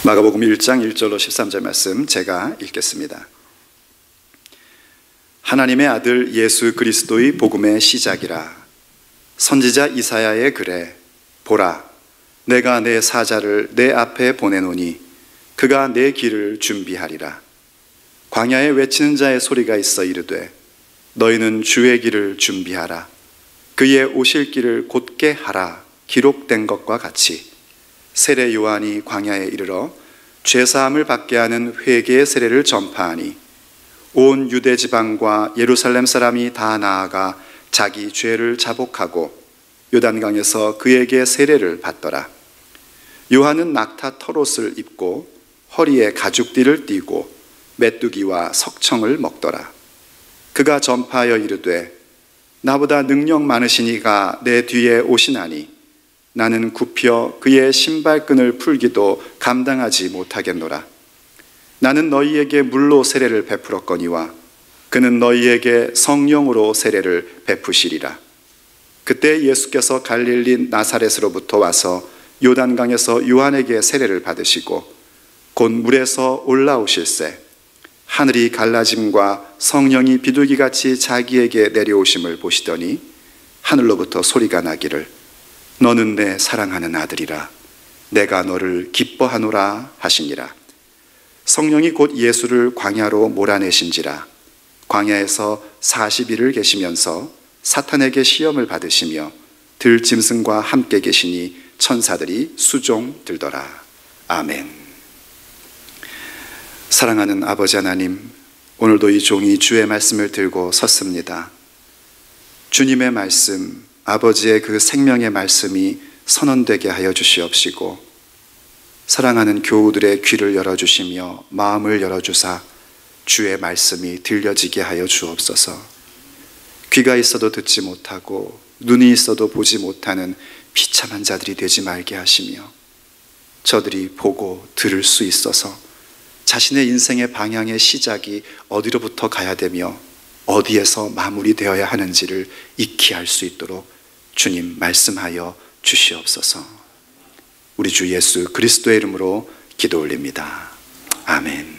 마가복음 1장 1절로 13절 말씀 제가 읽겠습니다. 하나님의 아들 예수 그리스도의 복음의 시작이라. 선지자 이사야의 글에 보라, 내가 내 사자를 내 앞에 보내노니 그가 내 길을 준비하리라. 광야에 외치는 자의 소리가 있어 이르되 너희는 주의 길을 준비하라. 그의 오실 길을 곧게 하라. 기록된 것과 같이 세례 요한이 광야에 이르러 죄사함을 받게 하는 회개의 세례를 전파하니 온 유대 지방과 예루살렘 사람이 다 나아가 자기 죄를 자복하고 요단강에서 그에게 세례를 받더라. 요한은 낙타 털옷을 입고 허리에 가죽띠를 띠고 메뚜기와 석청을 먹더라. 그가 전파하여 이르되 나보다 능력 많으신 이가 내 뒤에 오시나니 나는 굽혀 그의 신발끈을 풀기도 감당하지 못하겠노라. 나는 너희에게 물로 세례를 베풀었거니와 그는 너희에게 성령으로 세례를 베푸시리라. 그때 예수께서 갈릴리 나사렛으로부터 와서 요단강에서 요한에게 세례를 받으시고 곧 물에서 올라오실새 하늘이 갈라짐과 성령이 비둘기같이 자기에게 내려오심을 보시더니 하늘로부터 소리가 나기를 너는 내 사랑하는 아들이라. 내가 너를 기뻐하노라 하시니라. 성령이 곧 예수를 광야로 몰아내신지라. 광야에서 40일을 계시면서 사탄에게 시험을 받으시며 들짐승과 함께 계시니 천사들이 수종 들더라. 아멘. 사랑하는 아버지 하나님, 오늘도 이 종이 주의 말씀을 들고 섰습니다. 주님의 말씀, 아버지의 그 생명의 말씀이 선언되게 하여 주시옵시고 사랑하는 교우들의 귀를 열어주시며 마음을 열어주사 주의 말씀이 들려지게 하여 주옵소서. 귀가 있어도 듣지 못하고 눈이 있어도 보지 못하는 비참한 자들이 되지 말게 하시며 저들이 보고 들을 수 있어서 자신의 인생의 방향의 시작이 어디로부터 가야 되며 어디에서 마무리되어야 하는지를 익히 알 수 있도록 주님 말씀하여 주시옵소서. 우리 주 예수 그리스도의 이름으로 기도 올립니다. 아멘.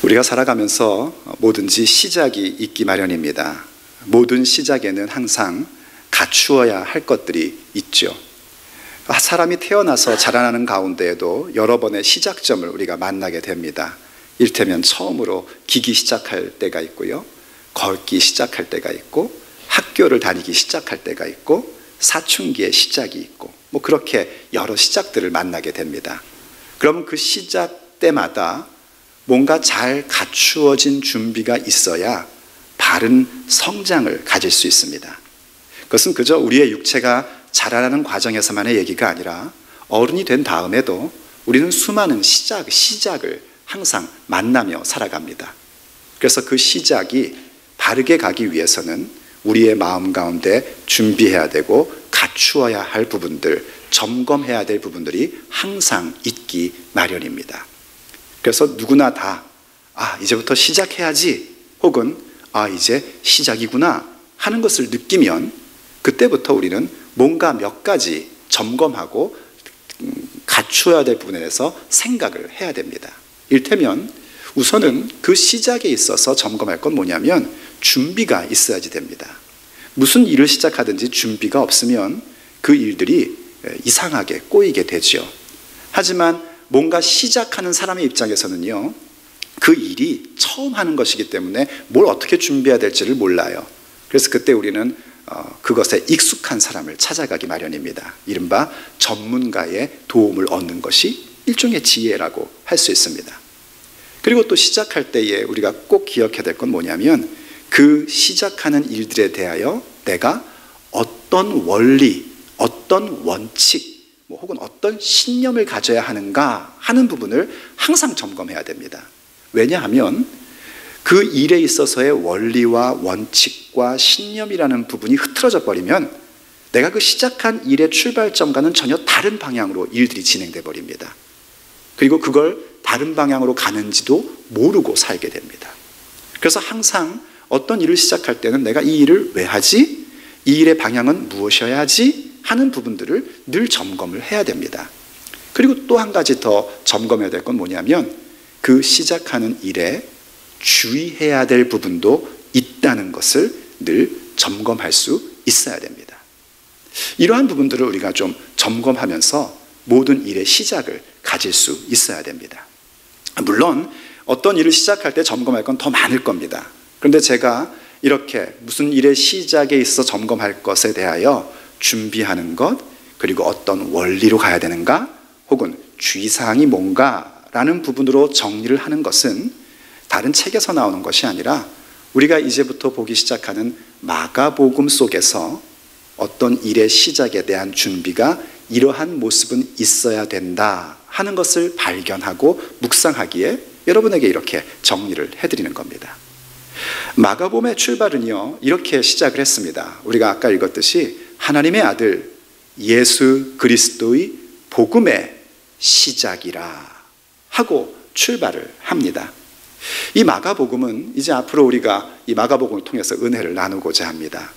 우리가 살아가면서 뭐든지 시작이 있기 마련입니다. 모든 시작에는 항상 갖추어야 할 것들이 있죠. 사람이 태어나서 자라나는 가운데에도 여러 번의 시작점을 우리가 만나게 됩니다. 이를테면 처음으로 기기 시작할 때가 있고요, 걷기 시작할 때가 있고, 학교를 다니기 시작할 때가 있고, 사춘기의 시작이 있고, 그렇게 여러 시작들을 만나게 됩니다. 그럼 그 시작 때마다 뭔가 잘 갖추어진 준비가 있어야 바른 성장을 가질 수 있습니다. 그것은 그저 우리의 육체가 자라나는 과정에서만의 얘기가 아니라 어른이 된 다음에도 우리는 수많은 시작을 항상 만나며 살아갑니다. 그래서 그 시작이 바르게 가기 위해서는 우리의 마음 가운데 준비해야 되고 갖추어야 할 부분들, 점검해야 될 부분들이 항상 있기 마련입니다. 그래서 누구나 다 이제부터 시작해야지, 혹은 이제 시작이구나 하는 것을 느끼면 그때부터 우리는 뭔가 몇 가지 점검하고 갖추어야 될 부분에 대해서 생각을 해야 됩니다. 이를테면 우선은 그 시작에 있어서 점검할 건 뭐냐면 준비가 있어야지 됩니다. 무슨 일을 시작하든지 준비가 없으면 그 일들이 이상하게 꼬이게 되죠. 하지만 뭔가 시작하는 사람의 입장에서는요, 그 일이 처음 하는 것이기 때문에 뭘 어떻게 준비해야 될지를 몰라요. 그래서 그때 우리는 그것에 익숙한 사람을 찾아가기 마련입니다. 이른바 전문가의 도움을 얻는 것이 일종의 지혜라고 할 수 있습니다. 그리고 또 시작할 때에 우리가 꼭 기억해야 될 건 뭐냐면 그 시작하는 일들에 대하여 내가 어떤 원리, 어떤 원칙, 혹은 어떤 신념을 가져야 하는가 하는 부분을 항상 점검해야 됩니다. 왜냐하면 그 일에 있어서의 원리와 원칙과 신념이라는 부분이 흐트러져 버리면 내가 그 시작한 일의 출발점과는 전혀 다른 방향으로 일들이 진행돼 버립니다. 그리고 그걸 다른 방향으로 가는지도 모르고 살게 됩니다. 그래서 항상 어떤 일을 시작할 때는 내가 이 일을 왜 하지? 이 일의 방향은 무엇이어야 하지? 하는 부분들을 늘 점검을 해야 됩니다. 그리고 또 한 가지 더 점검해야 될 건 뭐냐면 그 시작하는 일에 주의해야 될 부분도 있다는 것을 늘 점검할 수 있어야 됩니다. 이러한 부분들을 우리가 좀 점검하면서 모든 일의 시작을 가질 수 있어야 됩니다. 물론 어떤 일을 시작할 때 점검할 건 더 많을 겁니다. 그런데 제가 이렇게 무슨 일의 시작에 있어 점검할 것에 대하여 준비하는 것, 그리고 어떤 원리로 가야 되는가, 혹은 주의사항이 뭔가라는 부분으로 정리를 하는 것은 다른 책에서 나오는 것이 아니라 우리가 이제부터 보기 시작하는 마가복음 속에서 어떤 일의 시작에 대한 준비가 이러한 모습은 있어야 된다 하는 것을 발견하고 묵상하기에 여러분에게 이렇게 정리를 해드리는 겁니다. 마가복음의 출발은요, 이렇게 시작을 했습니다. 우리가 아까 읽었듯이 하나님의 아들 예수 그리스도의 복음의 시작이라 하고 출발을 합니다. 이 마가복음은 이제 앞으로 우리가 이 마가복음을 통해서 은혜를 나누고자 합니다.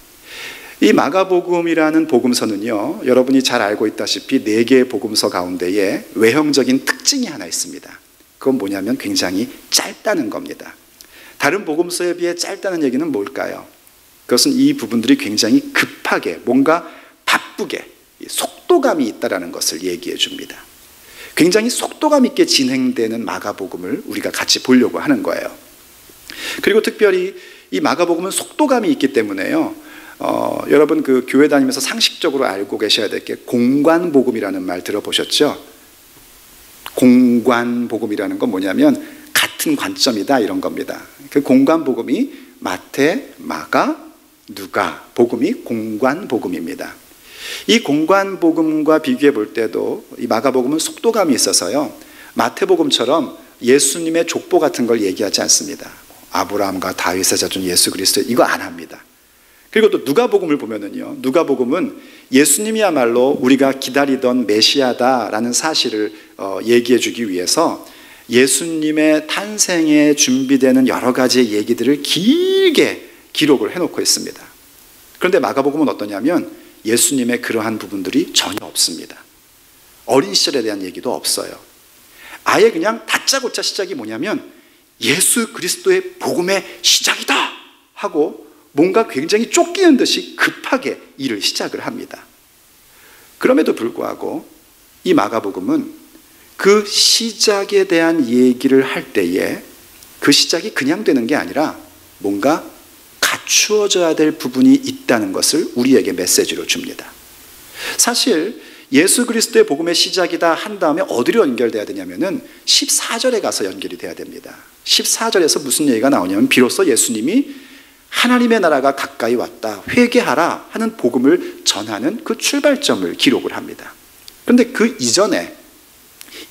이 마가복음이라는 복음서는요, 여러분이 잘 알고 있다시피 4개의 복음서 가운데에 외형적인 특징이 하나 있습니다. 그건 뭐냐면 굉장히 짧다는 겁니다. 다른 복음서에 비해 짧다는 얘기는 뭘까요? 그것은 이 부분들이 굉장히 급하게, 뭔가 바쁘게 속도감이 있다는 것을 얘기해 줍니다. 굉장히 속도감 있게 진행되는 마가복음을 우리가 같이 보려고 하는 거예요. 그리고 특별히 이 마가복음은 속도감이 있기 때문에요, 여러분 그 교회 다니면서 상식적으로 알고 계셔야 될 게 공관복음이라는 말 들어보셨죠? 공관복음이라는 건 뭐냐면 같은 관점이다 이런 겁니다. 그 공관복음이 마태, 마가, 누가 복음이 공관복음입니다. 이 공관복음과 비교해 볼 때도 이 마가복음은 속도감이 있어서요, 마태복음처럼 예수님의 족보 같은 걸 얘기하지 않습니다. 아브라함과 다윗의 자손 예수 그리스도 이거 안 합니다. 그리고 또 누가복음을 보면은요, 누가복음은 예수님이야말로 우리가 기다리던 메시아다라는 사실을 얘기해 주기 위해서 예수님의 탄생에 준비되는 여러 가지의 얘기들을 길게 기록을 해놓고 있습니다. 그런데 마가복음은 어떠냐면 예수님의 그러한 부분들이 전혀 없습니다. 어린 시절에 대한 얘기도 없어요. 아예 그냥 다짜고짜 시작이 뭐냐면 예수 그리스도의 복음의 시작이다 하고 뭔가 굉장히 쫓기는 듯이 급하게 일을 시작을 합니다. 그럼에도 불구하고 이 마가복음은 그 시작에 대한 얘기를 할 때에 그 시작이 그냥 되는 게 아니라 뭔가 갖추어져야 될 부분이 있다는 것을 우리에게 메시지로 줍니다. 사실 예수 그리스도의 복음의 시작이다 한 다음에 어디로 연결돼야 되냐면은 14절에 가서 연결이 돼야 됩니다. 14절에서 무슨 얘기가 나오냐면 비로소 예수님이 하나님의 나라가 가까이 왔다, 회개하라 하는 복음을 전하는 그 출발점을 기록을 합니다. 그런데 그 이전에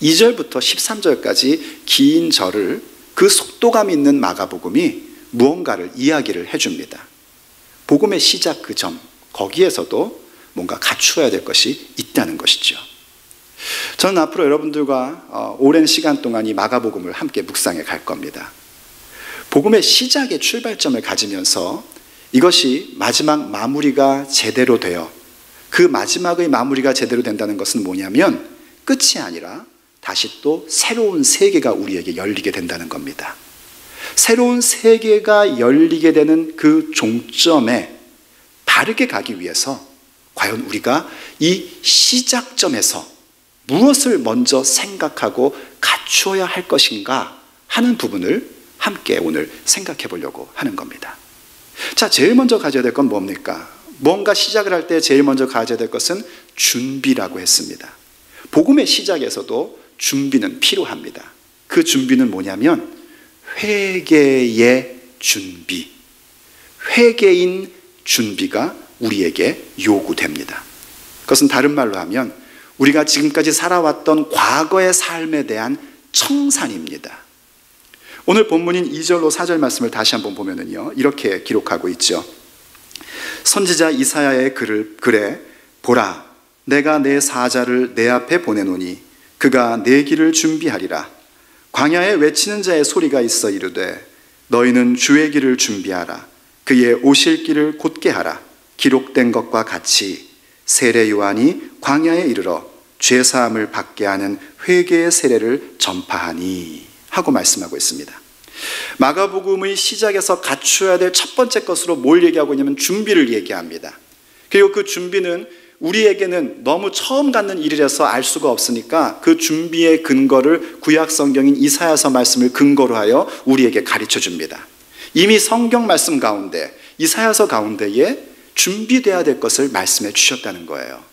2절부터 13절까지 긴 절을 그 속도감 있는 마가복음이 무언가를 이야기를 해줍니다. 복음의 시작 그 점, 거기에서도 뭔가 갖추어야 될 것이 있다는 것이죠. 저는 앞으로 여러분들과 오랜 시간 동안 이 마가복음을 함께 묵상해 갈 겁니다. 복음의 시작의 출발점을 가지면서 이것이 마지막 마무리가 제대로 되어 그 마지막의 마무리가 제대로 된다는 것은 뭐냐면 끝이 아니라 다시 또 새로운 세계가 우리에게 열리게 된다는 겁니다. 새로운 세계가 열리게 되는 그 종점에 바르게 가기 위해서 과연 우리가 이 시작점에서 무엇을 먼저 생각하고 갖추어야 할 것인가 하는 부분을 함께 오늘 생각해 보려고 하는 겁니다. 자, 제일 먼저 가져야 될 건 뭡니까? 뭔가 시작을 할 때 제일 먼저 가져야 될 것은 준비라고 했습니다. 복음의 시작에서도 준비는 필요합니다. 그 준비는 뭐냐면 회개의 준비, 회개인 준비가 우리에게 요구됩니다. 그것은 다른 말로 하면 우리가 지금까지 살아왔던 과거의 삶에 대한 청산입니다. 오늘 본문인 2절로 4절 말씀을 다시 한번 보면은요, 이렇게 기록하고 있죠. 선지자 이사야의 글에 보라, 내가 내 사자를 내 앞에 보내노니 그가 내 길을 준비하리라. 광야에 외치는 자의 소리가 있어 이르되 너희는 주의 길을 준비하라. 그의 오실 길을 곧게 하라. 기록된 것과 같이 세례 요한이 광야에 이르러 죄사함을 받게 하는 회개의 세례를 전파하니 하고 말씀하고 있습니다. 마가복음의 시작에서 갖추어야 될 첫 번째 것으로 뭘 얘기하고 있냐면 준비를 얘기합니다. 그리고 그 준비는 우리에게는 너무 처음 갖는 일이라서 알 수가 없으니까 그 준비의 근거를 구약 성경인 이사야서 말씀을 근거로 하여 우리에게 가르쳐 줍니다. 이미 성경 말씀 가운데 이사야서 가운데에 준비돼야 될 것을 말씀해 주셨다는 거예요.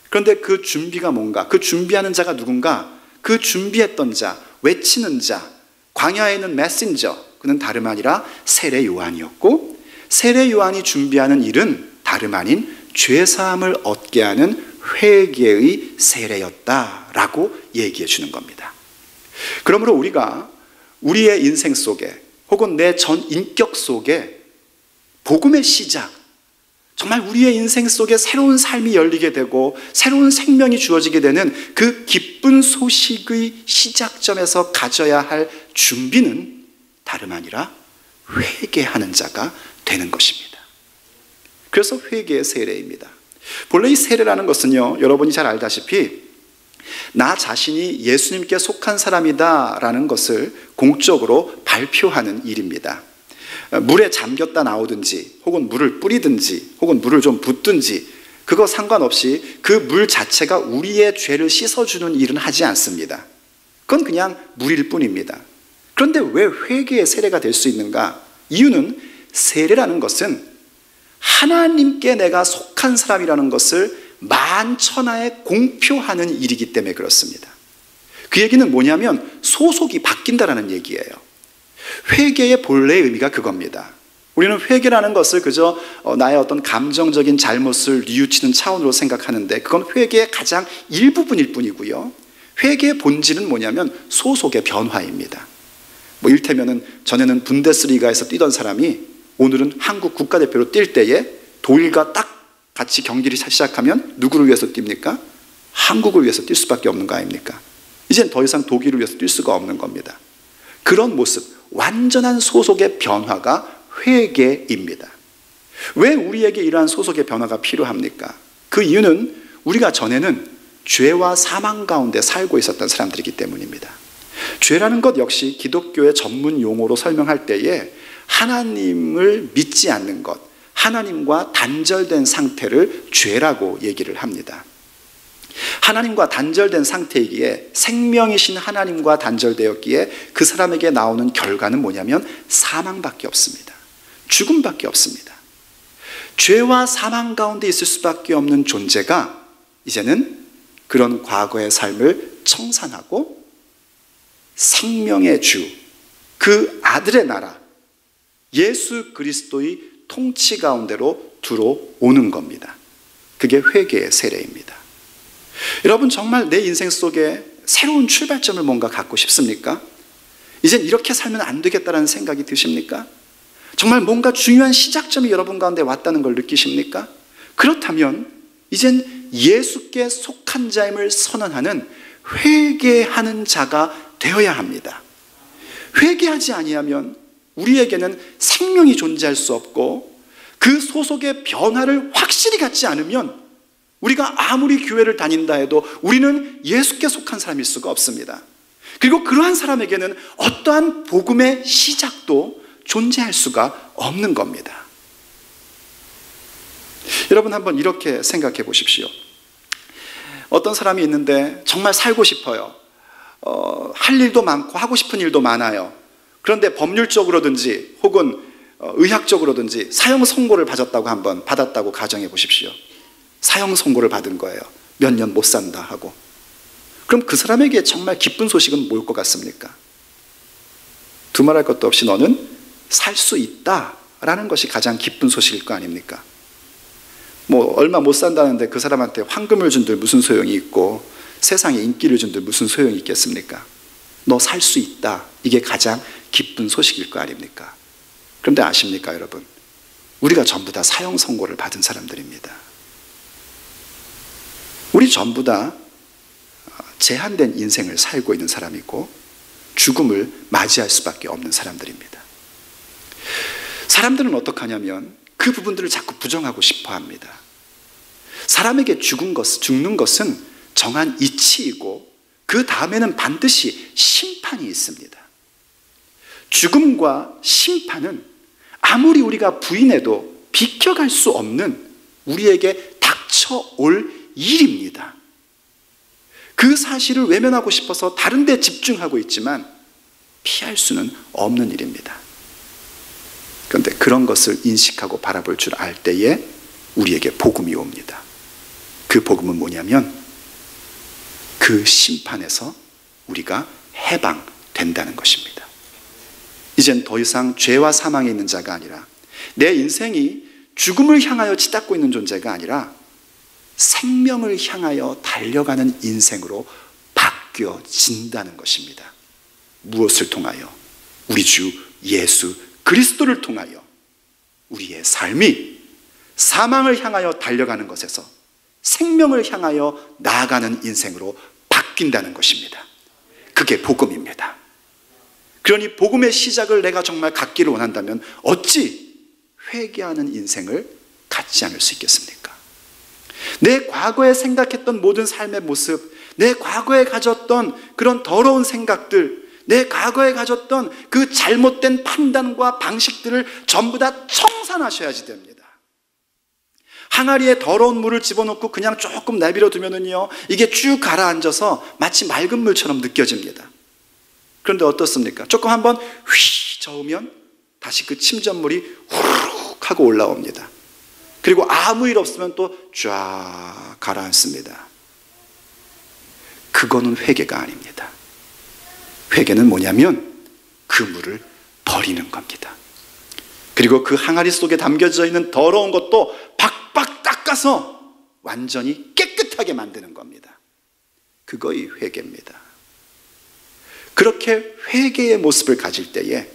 그런데 그 준비가 뭔가, 그 준비하는 자가 누군가, 그 준비했던 자, 외치는 자, 광야에 있는 메신저, 그는 다름 아니라 세례 요한이었고, 세례 요한이 준비하는 일은 다름 아닌 죄사함을 얻게 하는 회개의 세례였다라고 얘기해 주는 겁니다. 그러므로 우리가 우리의 인생 속에 혹은 내 전 인격 속에 복음의 시작, 정말 우리의 인생 속에 새로운 삶이 열리게 되고 새로운 생명이 주어지게 되는 그 기쁜 소식의 시작점에서 가져야 할 준비는 다름 아니라 회개하는 자가 되는 것입니다. 그래서 회개의 세례입니다. 본래 이 세례라는 것은요, 여러분이 잘 알다시피 나 자신이 예수님께 속한 사람이다 라는 것을 공적으로 발표하는 일입니다. 물에 잠겼다 나오든지 혹은 물을 뿌리든지 혹은 물을 좀 붓든지 그거 상관없이 그 물 자체가 우리의 죄를 씻어주는 일은 하지 않습니다. 그건 그냥 물일 뿐입니다. 그런데 왜 회개의 세례가 될 수 있는가? 이유는 세례라는 것은 하나님께 내가 속한 사람이라는 것을 만천하에 공표하는 일이기 때문에 그렇습니다. 그 얘기는 뭐냐면 소속이 바뀐다라는 얘기예요. 회개의 본래의 의미가 그겁니다. 우리는 회개라는 것을 그저 나의 어떤 감정적인 잘못을 뉘우치는 차원으로 생각하는데 그건 회개의 가장 일부분일 뿐이고요. 회개의 본질은 뭐냐면 소속의 변화입니다. 뭐 이를테면은 전에는 분데스리가에서 뛰던 사람이 오늘은 한국 국가대표로 뛸 때에 독일과 딱 같이 경기를 시작하면 누구를 위해서 뜁니까? 한국을 위해서 뛸 수밖에 없는 거 아닙니까? 이젠 더 이상 독일을 위해서 뛸 수가 없는 겁니다. 그런 모습, 완전한 소속의 변화가 회개입니다. 왜 우리에게 이러한 소속의 변화가 필요합니까? 그 이유는 우리가 전에는 죄와 사망 가운데 살고 있었던 사람들이기 때문입니다. 죄라는 것 역시 기독교의 전문 용어로 설명할 때에 하나님을 믿지 않는 것, 하나님과 단절된 상태를 죄라고 얘기를 합니다. 하나님과 단절된 상태이기에 생명이신 하나님과 단절되었기에 그 사람에게 나오는 결과는 뭐냐면 사망밖에 없습니다. 죽음밖에 없습니다. 죄와 사망 가운데 있을 수밖에 없는 존재가 이제는 그런 과거의 삶을 청산하고 생명의 주, 그 아들의 나라 예수 그리스도의 통치 가운데로 들어오는 겁니다. 그게 회개의 세례입니다. 여러분 정말 내 인생 속에 새로운 출발점을 뭔가 갖고 싶습니까? 이젠 이렇게 살면 안 되겠다는 생각이 드십니까? 정말 뭔가 중요한 시작점이 여러분 가운데 왔다는 걸 느끼십니까? 그렇다면 이젠 예수께 속한 자임을 선언하는 회개하는 자가 되어야 합니다. 회개하지 아니하면 우리에게는 생명이 존재할 수 없고 그 소속의 변화를 확실히 갖지 않으면 우리가 아무리 교회를 다닌다 해도 우리는 예수께 속한 사람일 수가 없습니다. 그리고 그러한 사람에게는 어떠한 복음의 시작도 존재할 수가 없는 겁니다. 여러분 한번 이렇게 생각해 보십시오. 어떤 사람이 있는데 정말 살고 싶어요. 할 일도 많고 하고 싶은 일도 많아요. 그런데 법률적으로든지 혹은 의학적으로든지 사형 선고를 받았다고 가정해 보십시오. 사형 선고를 받은 거예요. 몇 년 못 산다 하고. 그럼 그 사람에게 정말 기쁜 소식은 뭘 것 같습니까? 두말할 것도 없이 너는 살 수 있다라는 것이 가장 기쁜 소식일 거 아닙니까? 뭐 얼마 못 산다는데 그 사람한테 황금을 준들 무슨 소용이 있고 세상에 인기를 준들 무슨 소용이 있겠습니까? 너 살 수 있다. 이게 가장 기쁜 소식일 거 아닙니까? 그런데 아십니까 여러분? 우리가 전부 다 사형 선고를 받은 사람들입니다. 우리 전부 다 제한된 인생을 살고 있는 사람이고 죽음을 맞이할 수밖에 없는 사람들입니다. 사람들은 어떻게 하냐면 그 부분들을 자꾸 부정하고 싶어 합니다. 사람에게 죽는 것은 정한 이치이고 그 다음에는 반드시 심판이 있습니다. 죽음과 심판은 아무리 우리가 부인해도 비켜갈 수 없는 우리에게 닥쳐올 일입니다. 그 사실을 외면하고 싶어서 다른 데 집중하고 있지만 피할 수는 없는 일입니다. 그런데 그런 것을 인식하고 바라볼 줄 알 때에 우리에게 복음이 옵니다. 그 복음은 뭐냐면 그 심판에서 우리가 해방된다는 것입니다. 이젠 더 이상 죄와 사망에 있는 자가 아니라 내 인생이 죽음을 향하여 치닫고 있는 존재가 아니라 생명을 향하여 달려가는 인생으로 바뀌어진다는 것입니다. 무엇을 통하여? 우리 주 예수 그리스도를 통하여 우리의 삶이 사망을 향하여 달려가는 것에서 생명을 향하여 나아가는 인생으로 바뀐다는 것입니다. 그게 복음입니다. 그러니 복음의 시작을 내가 정말 갖기를 원한다면 어찌 회개하는 인생을 갖지 않을 수 있겠습니까? 내 과거에 생각했던 모든 삶의 모습, 내 과거에 가졌던 그런 더러운 생각들, 내 과거에 가졌던 그 잘못된 판단과 방식들을 전부 다 청산하셔야지 됩니다. 항아리에 더러운 물을 집어넣고 그냥 조금 내버려 두면은요, 이게 쭉 가라앉아서 마치 맑은 물처럼 느껴집니다. 그런데 어떻습니까? 조금 한번 휘 저으면 다시 그 침전물이 후룩 하고 올라옵니다. 그리고 아무 일 없으면 또 쫙 가라앉습니다. 그거는 회개가 아닙니다. 회개는 뭐냐면 그 물을 버리는 겁니다. 그리고 그 항아리 속에 담겨져 있는 더러운 것도 박박 닦아서 완전히 깨끗하게 만드는 겁니다. 그거이 회개입니다. 그렇게 회개의 모습을 가질 때에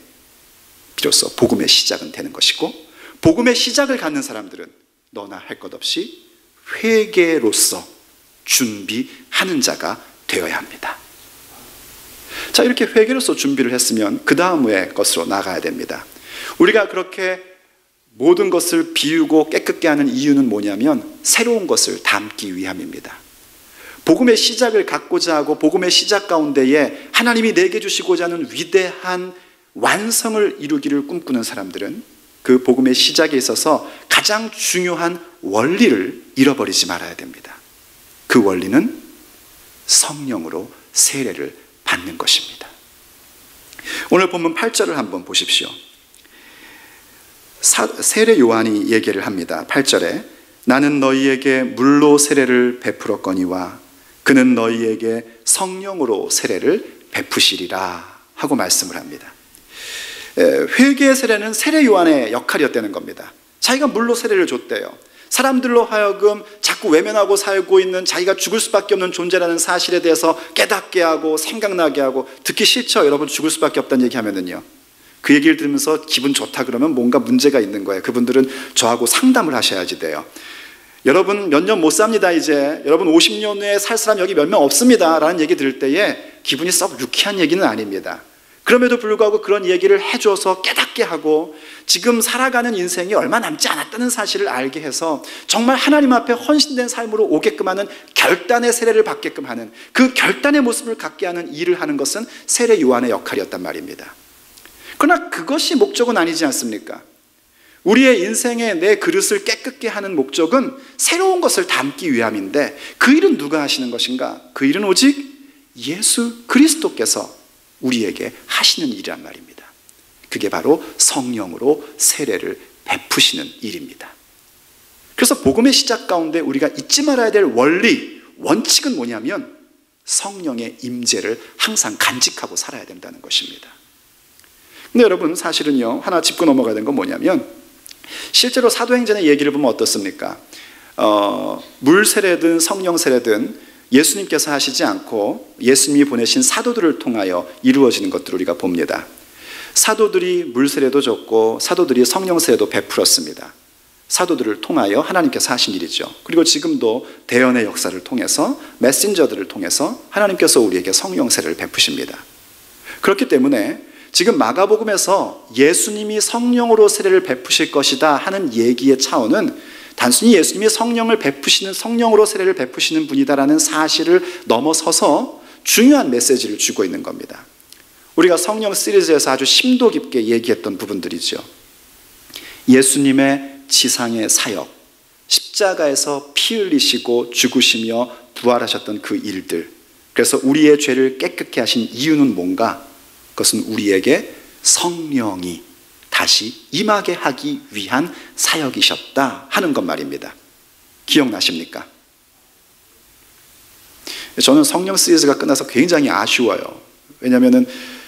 비로소 복음의 시작은 되는 것이고, 복음의 시작을 갖는 사람들은 너나 할 것 없이 회개로서 준비하는 자가 되어야 합니다. 자, 이렇게 회개로서 준비를 했으면 그 다음의 것으로 나가야 됩니다. 우리가 그렇게 모든 것을 비우고 깨끗게 하는 이유는 뭐냐면 새로운 것을 담기 위함입니다. 복음의 시작을 갖고자 하고 복음의 시작 가운데에 하나님이 내게 주시고자 하는 위대한 완성을 이루기를 꿈꾸는 사람들은 그 복음의 시작에 있어서 가장 중요한 원리를 잃어버리지 말아야 됩니다. 그 원리는 성령으로 세례를 받는 것입니다. 오늘 본문 8절을 한번 보십시오. 세례 요한이 얘기를 합니다. 8절에 나는 너희에게 물로 세례를 베풀었거니와 그는 너희에게 성령으로 세례를 베푸시리라 하고 말씀을 합니다. 회개의 세례는 세례 요한의 역할이었다는 겁니다. 자기가 물로 세례를 줬대요. 사람들로 하여금 자꾸 외면하고 살고 있는 자기가 죽을 수밖에 없는 존재라는 사실에 대해서 깨닫게 하고 생각나게 하고, 듣기 싫죠? 여러분 죽을 수밖에 없다는 얘기하면은요, 그 얘기를 들으면서 기분 좋다 그러면 뭔가 문제가 있는 거예요. 그분들은 저하고 상담을 하셔야지 돼요. 여러분 몇 년 못 삽니다. 이제 여러분 50년 후에 살 사람 여기 몇 명 없습니다 라는 얘기 들을 때에 기분이 썩 유쾌한 얘기는 아닙니다. 그럼에도 불구하고 그런 얘기를 해줘서 깨닫게 하고 지금 살아가는 인생이 얼마 남지 않았다는 사실을 알게 해서 정말 하나님 앞에 헌신된 삶으로 오게끔 하는 결단의 세례를 받게끔 하는, 그 결단의 모습을 갖게 하는 일을 하는 것은 세례 요한의 역할이었단 말입니다. 그러나 그것이 목적은 아니지 않습니까? 우리의 인생에 내 그릇을 깨끗게 하는 목적은 새로운 것을 담기 위함인데, 그 일은 누가 하시는 것인가? 그 일은 오직 예수 그리스도께서 우리에게 하시는 일이란 말입니다. 그게 바로 성령으로 세례를 베푸시는 일입니다. 그래서 복음의 시작 가운데 우리가 잊지 말아야 될 원리, 원칙은 뭐냐면 성령의 임재를 항상 간직하고 살아야 된다는 것입니다. 근데 여러분 사실은요, 하나 짚고 넘어가야 되는 건 뭐냐면, 실제로 사도행전의 얘기를 보면 어떻습니까? 물 세례든 성령 세례든 예수님께서 하시지 않고 예수님이 보내신 사도들을 통하여 이루어지는 것들을 우리가 봅니다. 사도들이 물 세례도 줬고 사도들이 성령 세례도 베풀었습니다. 사도들을 통하여 하나님께서 하신 일이죠. 그리고 지금도 대언의 역사를 통해서, 메신저들을 통해서 하나님께서 우리에게 성령 세례를 베푸십니다. 그렇기 때문에 지금 마가복음에서 예수님이 성령으로 세례를 베푸실 것이다 하는 얘기의 차원은 단순히 예수님이 성령을 베푸시는, 성령으로 세례를 베푸시는 분이다라는 사실을 넘어서서 중요한 메시지를 주고 있는 겁니다. 우리가 성령 시리즈에서 아주 심도 깊게 얘기했던 부분들이죠. 예수님의 지상의 사역, 십자가에서 피 흘리시고 죽으시며 부활하셨던 그 일들, 그래서 우리의 죄를 깨끗게 하신 이유는 뭔가? 그것은 우리에게 성령이 다시 임하게 하기 위한 사역이셨다 하는 것 말입니다. 기억나십니까? 저는 성령 시리즈가 끝나서 굉장히 아쉬워요. 왜냐하면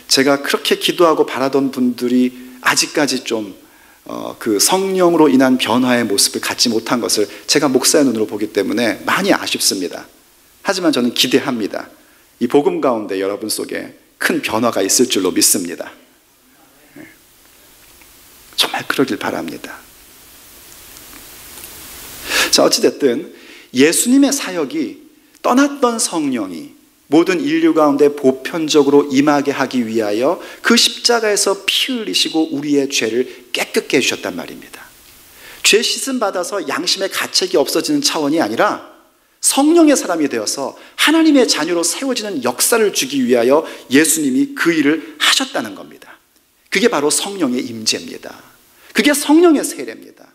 제가 그렇게 기도하고 바라던 분들이 아직까지 좀 그 성령으로 인한 변화의 모습을 갖지 못한 것을 제가 목사의 눈으로 보기 때문에 많이 아쉽습니다. 하지만 저는 기대합니다. 이 복음 가운데 여러분 속에 큰 변화가 있을 줄로 믿습니다. 정말 그러길 바랍니다. 자, 어찌됐든 예수님의 사역이 떠났던 성령이 모든 인류 가운데 보편적으로 임하게 하기 위하여 그 십자가에서 피 흘리시고 우리의 죄를 깨끗게 해주셨단 말입니다. 죄 씻음 받아서 양심의 가책이 없어지는 차원이 아니라 성령의 사람이 되어서 하나님의 자녀로 세워지는 역사를 주기 위하여 예수님이 그 일을 하셨다는 겁니다. 그게 바로 성령의 임재입니다. 그게 성령의 세례입니다.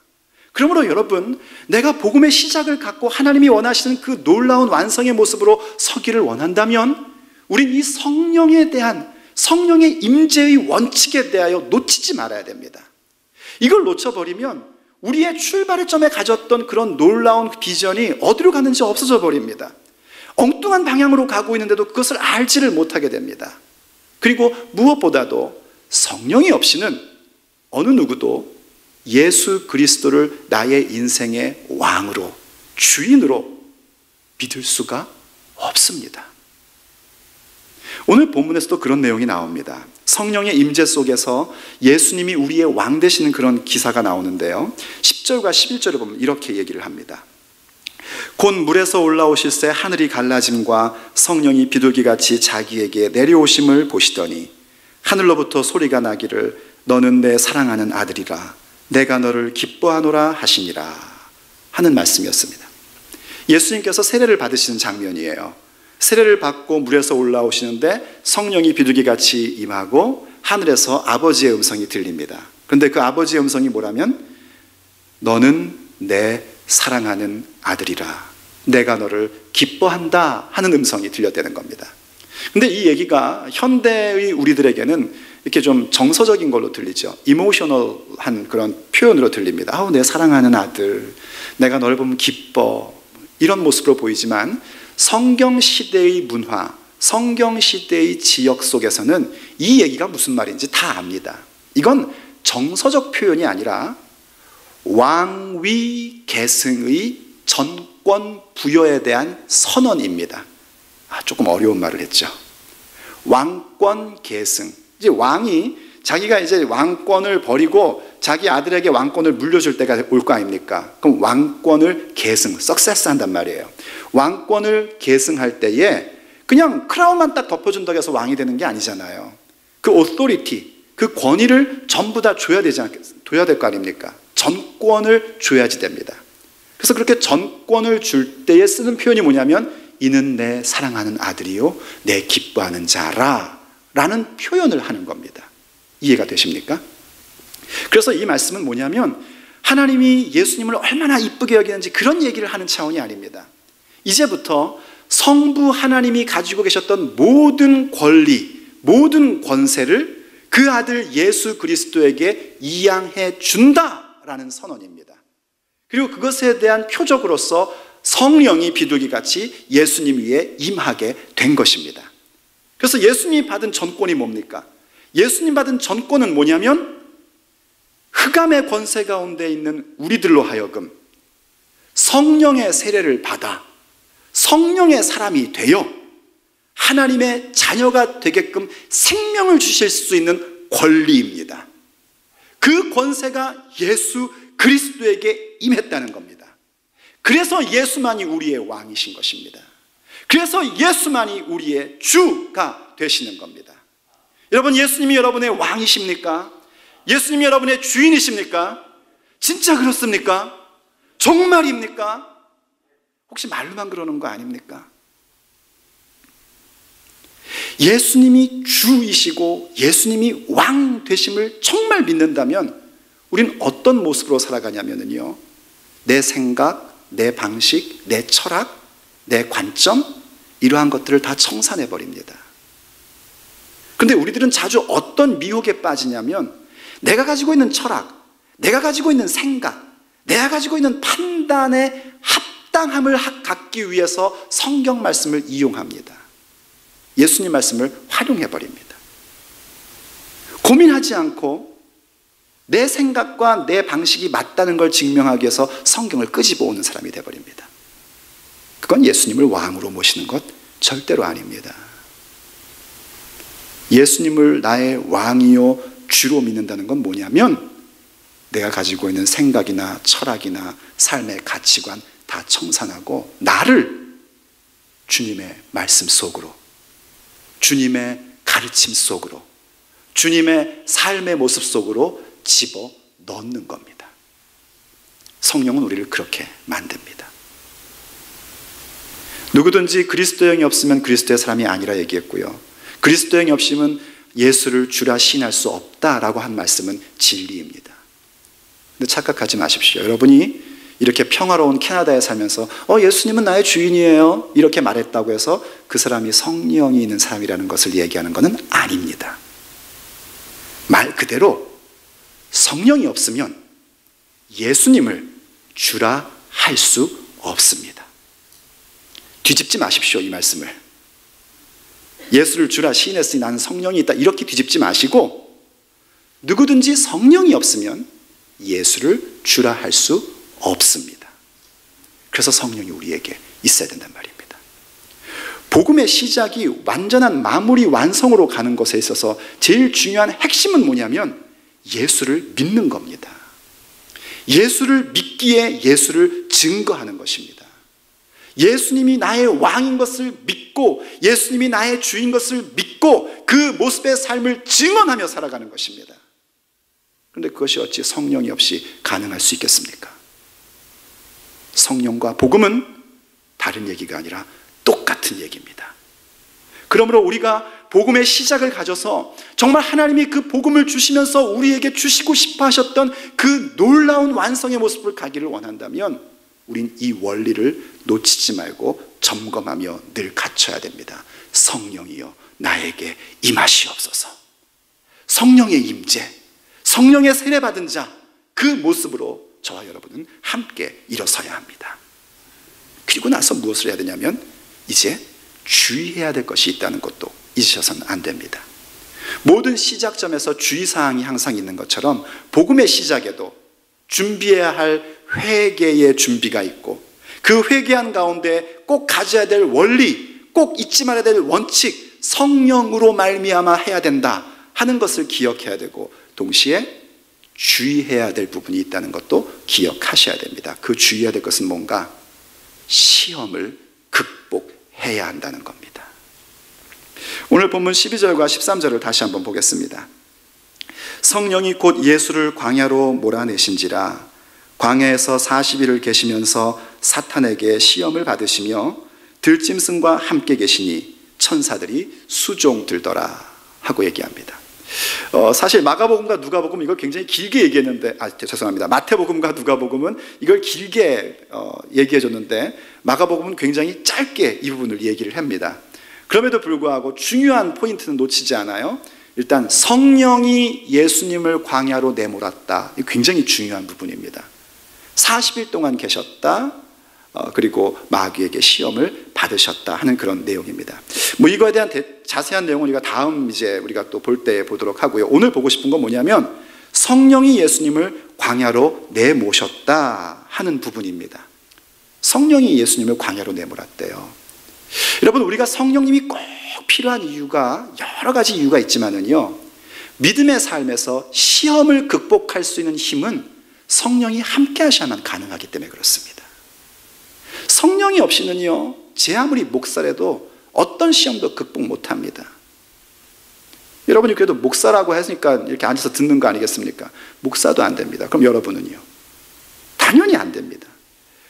그러므로 여러분, 내가 복음의 시작을 갖고 하나님이 원하시는 그 놀라운 완성의 모습으로 서기를 원한다면 우린 이 성령에 대한, 성령의 임재의 원칙에 대하여 놓치지 말아야 됩니다. 이걸 놓쳐버리면 우리의 출발의 점에 가졌던 그런 놀라운 비전이 어디로 갔는지 없어져 버립니다. 엉뚱한 방향으로 가고 있는데도 그것을 알지를 못하게 됩니다. 그리고 무엇보다도 성령이 없이는 어느 누구도 예수 그리스도를 나의 인생의 왕으로, 주인으로 믿을 수가 없습니다. 오늘 본문에서도 그런 내용이 나옵니다. 성령의 임재 속에서 예수님이 우리의 왕 되시는 그런 기사가 나오는데요, 10절과 11절을 보면 이렇게 얘기를 합니다. 곧 물에서 올라오실새 하늘이 갈라짐과 성령이 비둘기같이 자기에게 내려오심을 보시더니 하늘로부터 소리가 나기를 너는 내 사랑하는 아들이라 내가 너를 기뻐하노라 하시니라 하는 말씀이었습니다. 예수님께서 세례를 받으시는 장면이에요. 세례를 받고 물에서 올라오시는데 성령이 비둘기같이 임하고 하늘에서 아버지의 음성이 들립니다. 그런데 그 아버지의 음성이 뭐라면 너는 내 사랑하는 아들이라 내가 너를 기뻐한다 하는 음성이 들렸다는 겁니다. 근데 이 얘기가 현대의 우리들에게는 이렇게 좀 정서적인 걸로 들리죠. 이모셔널한 그런 표현으로 들립니다. 아우, 내 사랑하는 아들, 내가 너를 보면 기뻐, 이런 모습으로 보이지만 성경시대의 문화, 성경시대의 지역 속에서는 이 얘기가 무슨 말인지 다 압니다. 이건 정서적 표현이 아니라 왕위 계승의 전권 부여에 대한 선언입니다. 조금 어려운 말을 했죠. 왕권 계승. 이제 왕이 자기가 이제 왕권을 버리고 자기 아들에게 왕권을 물려줄 때가 올 거 아닙니까? 그럼 왕권을 계승, 석세스 한단 말이에요. 왕권을 계승할 때에 그냥 크라운만 딱 덮어준다고 해서 왕이 되는 게 아니잖아요. 그 오토리티, 그 권위를 전부 다 줘야 될 거 아닙니까? 전권을 줘야지 됩니다. 그래서 그렇게 전권을 줄 때에 쓰는 표현이 뭐냐면 이는 내 사랑하는 아들이요 내 기뻐하는 자라 라는 표현을 하는 겁니다. 이해가 되십니까? 그래서 이 말씀은 뭐냐면 하나님이 예수님을 얼마나 이쁘게 여기는지 그런 얘기를 하는 차원이 아닙니다. 이제부터 성부 하나님이 가지고 계셨던 모든 권리, 모든 권세를 그 아들 예수 그리스도에게 이양해 준다라는 선언입니다. 그리고 그것에 대한 표적으로서 성령이 비둘기같이 예수님 위에 임하게 된 것입니다. 그래서 예수님이 받은 전권이 뭡니까? 예수님 받은 전권은 뭐냐면 흑암의 권세 가운데 있는 우리들로 하여금 성령의 세례를 받아 성령의 사람이 되어 하나님의 자녀가 되게끔 생명을 주실 수 있는 권리입니다. 그 권세가 예수 그리스도에게 임했다는 겁니다. 그래서 예수만이 우리의 왕이신 것입니다. 그래서 예수만이 우리의 주가 되시는 겁니다. 여러분, 예수님이 여러분의 왕이십니까? 예수님이 여러분의 주인이십니까? 진짜 그렇습니까? 정말입니까? 혹시 말로만 그러는 거 아닙니까? 예수님이 주이시고 예수님이 왕 되심을 정말 믿는다면 우린 어떤 모습으로 살아가냐면요, 내 생각, 내 방식, 내 철학, 내 관점, 이러한 것들을 다 청산해버립니다. 그런데 우리들은 자주 어떤 미혹에 빠지냐면 내가 가지고 있는 철학, 내가 가지고 있는 생각, 내가 가지고 있는 판단의 합당함을 갖기 위해서 성경 말씀을 이용합니다. 예수님 말씀을 활용해버립니다. 고민하지 않고 내 생각과 내 방식이 맞다는 걸 증명하기 위해서 성경을 끄집어 오는 사람이 되어버립니다. 그건 예수님을 왕으로 모시는 것 절대로 아닙니다. 예수님을 나의 왕이요 주로 믿는다는 건 뭐냐면 내가 가지고 있는 생각이나 철학이나 삶의 가치관 다 청산하고 나를 주님의 말씀 속으로, 주님의 가르침 속으로, 주님의 삶의 모습 속으로 집어 넣는 겁니다. 성령은 우리를 그렇게 만듭니다. 누구든지 그리스도 영이 없으면 그리스도의 사람이 아니라 얘기했고요, 그리스도 영이 없으면 예수를 주라 시인할 수 없다라고 한 말씀은 진리입니다. 근데 착각하지 마십시오. 여러분이 이렇게 평화로운 캐나다에 살면서 예수님은 나의 주인이에요 이렇게 말했다고 해서 그 사람이 성령이 있는 사람이라는 것을 얘기하는 것은 아닙니다. 말 그대로 성령이 없으면 예수님을 주라 할 수 없습니다. 뒤집지 마십시오. 이 말씀을 예수를 주라 시인했으니 나는 성령이 있다 이렇게 뒤집지 마시고 누구든지 성령이 없으면 예수를 주라 할 수 없습니다. 그래서 성령이 우리에게 있어야 된단 말입니다. 복음의 시작이 완전한 마무리 완성으로 가는 것에 있어서 제일 중요한 핵심은 뭐냐면 예수를 믿는 겁니다. 예수를 믿기에 예수를 증거하는 것입니다. 예수님이 나의 왕인 것을 믿고 예수님이 나의 주인 것을 믿고 그 모습의 삶을 증언하며 살아가는 것입니다. 그런데 그것이 어찌 성령이 없이 가능할 수 있겠습니까? 성령과 복음은 다른 얘기가 아니라 똑같은 얘기입니다. 그러므로 우리가 복음의 시작을 가져서 정말 하나님이 그 복음을 주시면서 우리에게 주시고 싶어 하셨던 그 놀라운 완성의 모습을 가기를 원한다면 우린 이 원리를 놓치지 말고 점검하며 늘 갖춰야 됩니다. 성령이여 나에게 임하시옵소서. 성령의 임재, 성령의 세례받은 자, 그 모습으로 저와 여러분은 함께 일어서야 합니다. 그리고 나서 무엇을 해야 되냐면 이제 주의해야 될 것이 있다는 것도 잊으셔서는 안 됩니다. 모든 시작점에서 주의사항이 항상 있는 것처럼 복음의 시작에도 준비해야 할 회개의 준비가 있고 그 회개한 가운데 꼭 가져야 될 원리, 꼭 잊지 말아야 될 원칙, 성령으로 말미암아 해야 된다 하는 것을 기억해야 되고 동시에 주의해야 될 부분이 있다는 것도 기억하셔야 됩니다. 그 주의해야 될 것은 뭔가? 시험을 극복해야 한다는 겁니다. 오늘 본문 12절과 13절을 다시 한번 보겠습니다. 성령이 곧 예수를 광야로 몰아내신지라 광야에서 40일을 계시면서 사탄에게 시험을 받으시며 들짐승과 함께 계시니 천사들이 수종들더라 하고 얘기합니다. 사실 마가복음과 누가복음 이걸 굉장히 길게 얘기했는데 죄송합니다. 마태복음과 누가복음은 이걸 길게 얘기해 줬는데 마가복음은 굉장히 짧게 이 부분을 얘기를 합니다. 그럼에도 불구하고 중요한 포인트는 놓치지 않아요. 일단 성령이 예수님을 광야로 내몰았다. 이 굉장히 중요한 부분입니다. 40일 동안 계셨다. 그리고 마귀에게 시험을 받으셨다 하는 그런 내용입니다. 이거에 대한 자세한 내용은 우리가 다음 이제 우리가 또 볼 때 보도록 하고요. 오늘 보고 싶은 건 뭐냐면 성령이 예수님을 광야로 내모셨다 하는 부분입니다. 성령이 예수님을 광야로 내몰았대요. 여러분, 우리가 성령님이 꼭 필요한 이유가 여러 가지 이유가 있지만은요, 믿음의 삶에서 시험을 극복할 수 있는 힘은 성령이 함께 하셔야만 가능하기 때문에 그렇습니다. 성령이 없이는요, 제 아무리 목사라도 어떤 시험도 극복 못합니다. 여러분이 그래도 목사라고 했으니까 이렇게 앉아서 듣는 거 아니겠습니까? 목사도 안 됩니다. 그럼 여러분은요? 당연히 안 됩니다.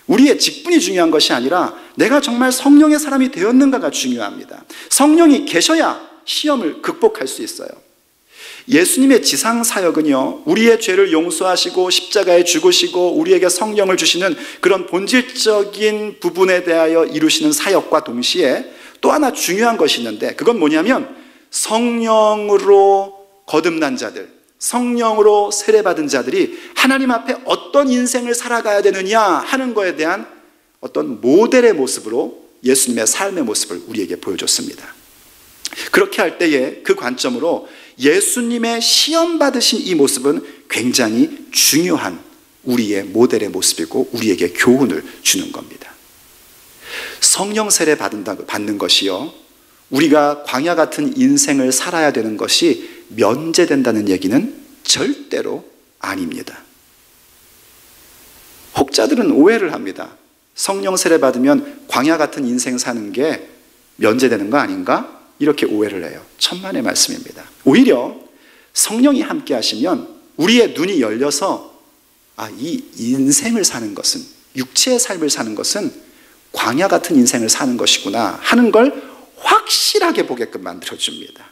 우리의 직분이 중요한 것이 아니라 내가 정말 성령의 사람이 되었는가가 중요합니다. 성령이 계셔야 시험을 극복할 수 있어요. 예수님의 지상 사역은요, 우리의 죄를 용서하시고 십자가에 죽으시고 우리에게 성령을 주시는 그런 본질적인 부분에 대하여 이루시는 사역과 동시에 또 하나 중요한 것이 있는데, 그건 뭐냐면 성령으로 거듭난 자들, 성령으로 세례받은 자들이 하나님 앞에 어떤 인생을 살아가야 되느냐 하는 것에 대한 어떤 모델의 모습으로 예수님의 삶의 모습을 우리에게 보여줬습니다. 그렇게 할 때에 그 관점으로 예수님의 시험 받으신 이 모습은 굉장히 중요한 우리의 모델의 모습이고 우리에게 교훈을 주는 겁니다. 성령 세례 받는 것이요, 우리가 광야 같은 인생을 살아야 되는 것이 면제된다는 얘기는 절대로 아닙니다. 혹자들은 오해를 합니다. 성령 세례 받으면 광야 같은 인생 사는 게 면제되는 거 아닌가? 이렇게 오해를 해요. 천만의 말씀입니다. 오히려 성령이 함께 하시면 우리의 눈이 열려서 이 인생을 사는 것은, 육체의 삶을 사는 것은 광야 같은 인생을 사는 것이구나 하는 걸 확실하게 보게끔 만들어줍니다.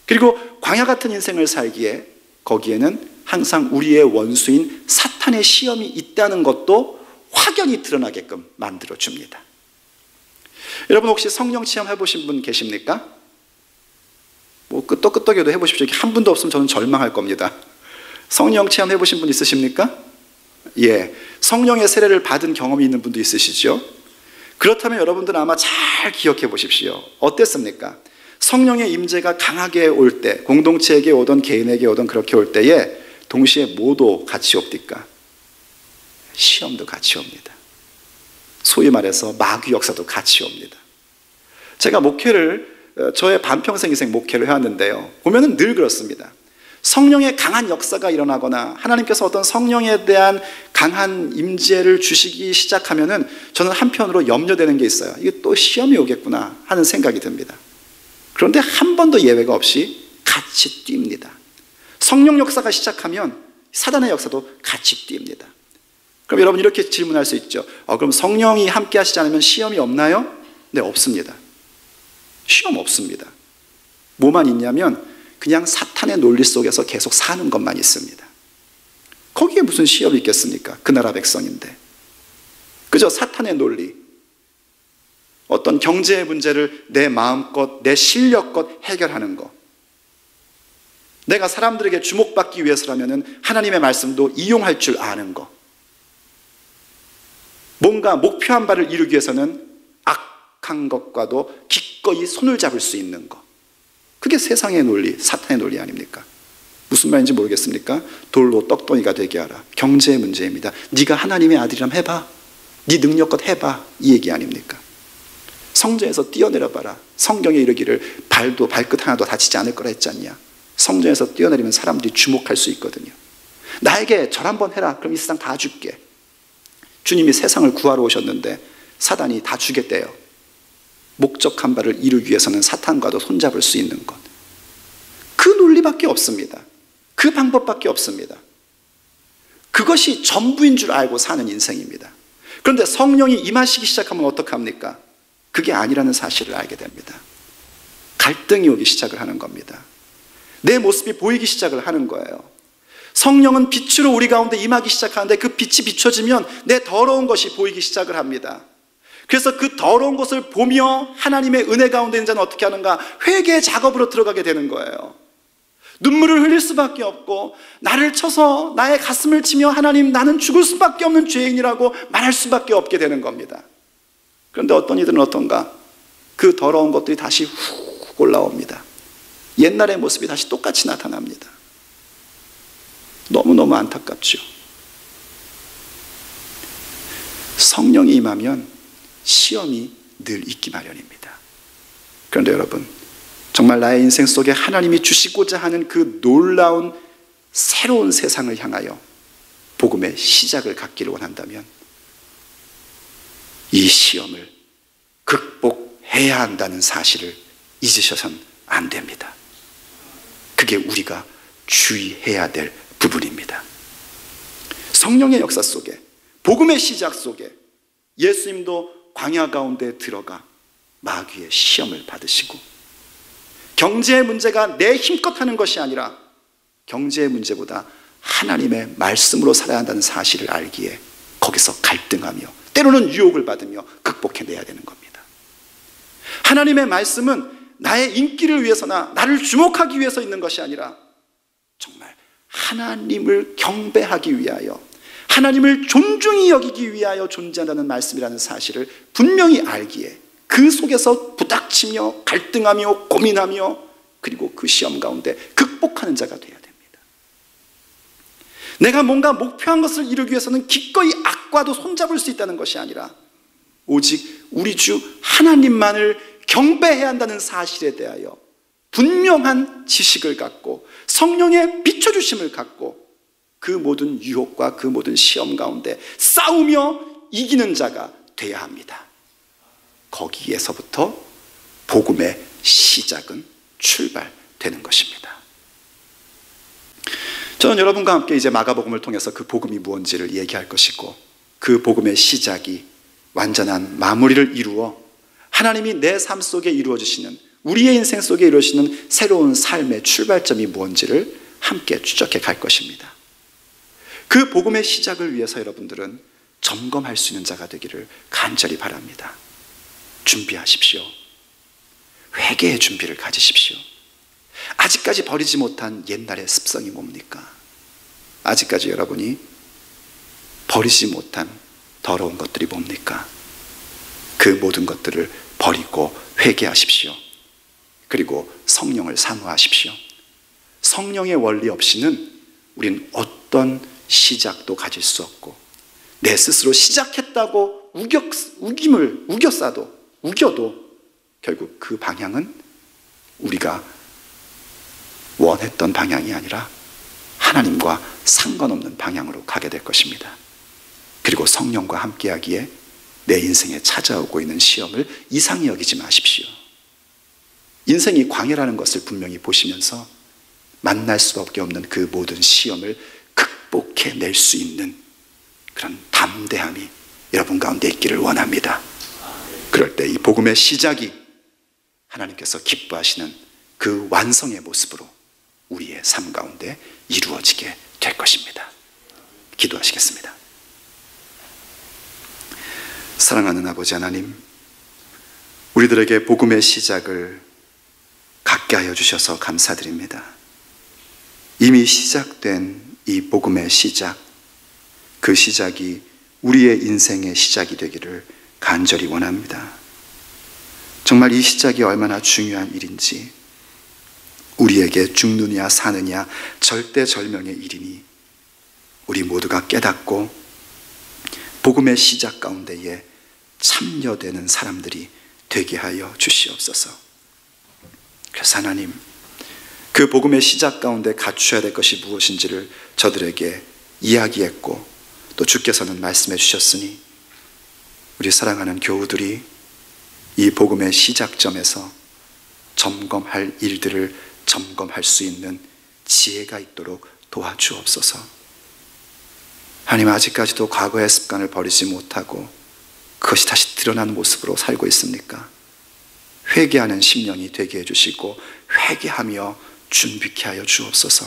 그리고 광야 같은 인생을 살기에 거기에는 항상 우리의 원수인 사탄의 시험이 있다는 것도 확연히 드러나게끔 만들어줍니다. 여러분 혹시 성령 체험 해보신 분 계십니까? 뭐 끄떡끄떡해도 해보십시오. 한 분도 없으면 저는 절망할 겁니다. 성령 체험 해보신 분 있으십니까? 예, 성령의 세례를 받은 경험이 있는 분도 있으시죠? 그렇다면 여러분들은 아마 잘 기억해 보십시오. 어땠습니까? 성령의 임재가 강하게 올 때, 공동체에게 오던 개인에게 오던 그렇게 올 때에 동시에 뭐도 같이 옵니까? 시험도 같이 옵니다. 소위 말해서 마귀 역사도 같이 옵니다. 제가 저의 반평생 인생 목회를 해왔는데요, 보면은 늘 그렇습니다. 성령의 강한 역사가 일어나거나 하나님께서 어떤 성령에 대한 강한 임재를 주시기 시작하면은 저는 한편으로 염려되는 게 있어요. 이게 또 시험이 오겠구나 하는 생각이 듭니다. 그런데 한 번도 예외가 없이 같이 뜁니다. 성령 역사가 시작하면 사단의 역사도 같이 뜁니다. 그럼 여러분 이렇게 질문할 수 있죠. 그럼 성령이 함께 하시지 않으면 시험이 없나요? 네, 없습니다. 시험 없습니다. 뭐만 있냐면 그냥 사탄의 논리 속에서 계속 사는 것만 있습니다. 거기에 무슨 시험이 있겠습니까? 그 나라 백성인데. 그저 사탄의 논리, 어떤 경제의 문제를 내 마음껏, 내 실력껏 해결하는 것, 내가 사람들에게 주목받기 위해서라면 하나님의 말씀도 이용할 줄 아는 것, 뭔가 목표한 바를 이루기 위해서는 악한 것과도 기꺼이 손을 잡을 수 있는 것, 그게 세상의 논리, 사탄의 논리 아닙니까? 무슨 말인지 모르겠습니까? 돌로 떡덩이가 되게 하라. 경제의 문제입니다. 네가 하나님의 아들이라면 해봐, 네 능력껏 해봐, 이 얘기 아닙니까? 성전에서 뛰어내려 봐라. 성경에 이르기를 발끝 하나도 다치지 않을 거라 했지 않냐? 성전에서 뛰어내리면 사람들이 주목할 수 있거든요. 나에게 절 한번 해라. 그럼 이 세상 다 줄게. 주님이 세상을 구하러 오셨는데 사단이 다 주겠대요. 목적한 바를 이루기 위해서는 사탄과도 손잡을 수 있는 것, 그 논리밖에 없습니다. 그 방법밖에 없습니다. 그것이 전부인 줄 알고 사는 인생입니다. 그런데 성령이 임하시기 시작하면 어떡합니까? 그게 아니라는 사실을 알게 됩니다. 갈등이 오기 시작을 하는 겁니다. 내 모습이 보이기 시작을 하는 거예요. 성령은 빛으로 우리 가운데 임하기 시작하는데 그 빛이 비춰지면 내 더러운 것이 보이기 시작을 합니다. 그래서 그 더러운 것을 보며 하나님의 은혜 가운데 있는 자는 어떻게 하는가? 회개 작업으로 들어가게 되는 거예요. 눈물을 흘릴 수밖에 없고 나를 쳐서 나의 가슴을 치며 하나님 나는 죽을 수밖에 없는 죄인이라고 말할 수밖에 없게 되는 겁니다. 그런데 어떤 이들은 어떤가? 그 더러운 것들이 다시 훅 올라옵니다. 옛날의 모습이 다시 똑같이 나타납니다. 너무너무 안타깝죠. 성령이 임하면 시험이 늘 있기 마련입니다. 그런데 여러분, 정말 나의 인생 속에 하나님이 주시고자 하는 그 놀라운 새로운 세상을 향하여 복음의 시작을 갖기를 원한다면 이 시험을 극복해야 한다는 사실을 잊으셔서는 안 됩니다. 그게 우리가 주의해야 될 부분입니다. 성령의 역사 속에 복음의 시작 속에 예수님도 광야 가운데 들어가 마귀의 시험을 받으시고, 경제의 문제가 내 힘껏 하는 것이 아니라 경제의 문제보다 하나님의 말씀으로 살아야 한다는 사실을 알기에 거기서 갈등하며 때로는 유혹을 받으며 극복해내야 되는 겁니다. 하나님의 말씀은 나의 인기를 위해서나 나를 주목하기 위해서 있는 것이 아니라 정말 하나님을 경배하기 위하여, 하나님을 존중히 여기기 위하여 존재한다는 말씀이라는 사실을 분명히 알기에 그 속에서 부닥치며 갈등하며 고민하며 그리고 그 시험 가운데 극복하는 자가 되어야 됩니다. 내가 뭔가 목표한 것을 이루기 위해서는 기꺼이 악과도 손잡을 수 있다는 것이 아니라 오직 우리 주 하나님만을 경배해야 한다는 사실에 대하여 분명한 지식을 갖고 성령의 비춰주심을 갖고 그 모든 유혹과 그 모든 시험 가운데 싸우며 이기는 자가 되어야 합니다. 거기에서부터 복음의 시작은 출발되는 것입니다. 저는 여러분과 함께 이제 마가복음을 통해서 그 복음이 무엇인지를 얘기할 것이고, 그 복음의 시작이 완전한 마무리를 이루어 하나님이 내 삶 속에 이루어주시는, 우리의 인생 속에 이루어지는 새로운 삶의 출발점이 무엇인지를 함께 추적해 갈 것입니다. 그 복음의 시작을 위해서 여러분들은 점검할 수 있는 자가 되기를 간절히 바랍니다. 준비하십시오. 회개의 준비를 가지십시오. 아직까지 버리지 못한 옛날의 습성이 뭡니까? 아직까지 여러분이 버리지 못한 더러운 것들이 뭡니까? 그 모든 것들을 버리고 회개하십시오. 그리고 성령을 사모하십시오. 성령의 원리 없이는 우린 어떤 시작도 가질 수 없고, 내 스스로 시작했다고 우겨도 결국 그 방향은 우리가 원했던 방향이 아니라 하나님과 상관없는 방향으로 가게 될 것입니다. 그리고 성령과 함께하기에 내 인생에 찾아오고 있는 시험을 이상히 여기지 마십시오. 인생이 광야라는 것을 분명히 보시면서 만날 수밖에 없는 그 모든 시험을 극복해낼 수 있는 그런 담대함이 여러분 가운데 있기를 원합니다. 그럴 때 이 복음의 시작이 하나님께서 기뻐하시는 그 완성의 모습으로 우리의 삶 가운데 이루어지게 될 것입니다. 기도하시겠습니다. 사랑하는 아버지 하나님, 우리들에게 복음의 시작을 갖게 하여 주셔서 감사드립니다. 이미 시작된 이 복음의 시작, 그 시작이 우리의 인생의 시작이 되기를 간절히 원합니다. 정말 이 시작이 얼마나 중요한 일인지, 우리에게 죽느냐 사느냐 절대절명의 일이니 우리 모두가 깨닫고 복음의 시작 가운데에 참여되는 사람들이 되게 하여 주시옵소서. 그래서 하나님, 그 복음의 시작 가운데 갖추어야 될 것이 무엇인지를 저들에게 이야기했고, 또 주께서는 말씀해 주셨으니 우리 사랑하는 교우들이 이 복음의 시작점에서 점검할 일들을 점검할 수 있는 지혜가 있도록 도와주옵소서. 하나님, 아직까지도 과거의 습관을 버리지 못하고 그것이 다시 드러나는 모습으로 살고 있습니까? 회개하는 심령이 되게 해주시고 회개하며 준비케 하여 주옵소서.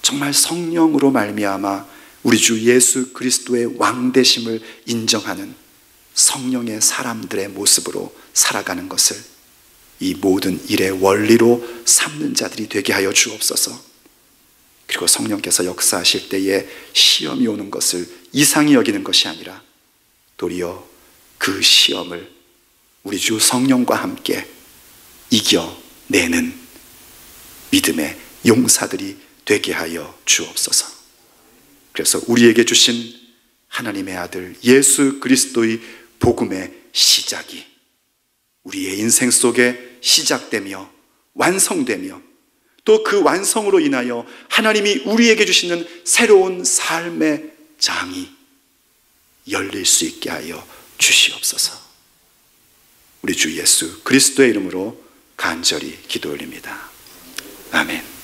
정말 성령으로 말미암아 우리 주 예수 그리스도의 왕되심을 인정하는 성령의 사람들의 모습으로 살아가는 것을 이 모든 일의 원리로 삼는 자들이 되게 하여 주옵소서. 그리고 성령께서 역사하실 때에 시험이 오는 것을 이상히 여기는 것이 아니라 도리어 그 시험을 우리 주 성령과 함께 이겨내는 믿음의 용사들이 되게 하여 주옵소서. 그래서 우리에게 주신 하나님의 아들 예수 그리스도의 복음의 시작이 우리의 인생 속에 시작되며 완성되며, 또 그 완성으로 인하여 하나님이 우리에게 주시는 새로운 삶의 장이 열릴 수 있게 하여 주시옵소서. 우리 주 예수 그리스도의 이름으로 간절히 기도 올립니다. 아멘.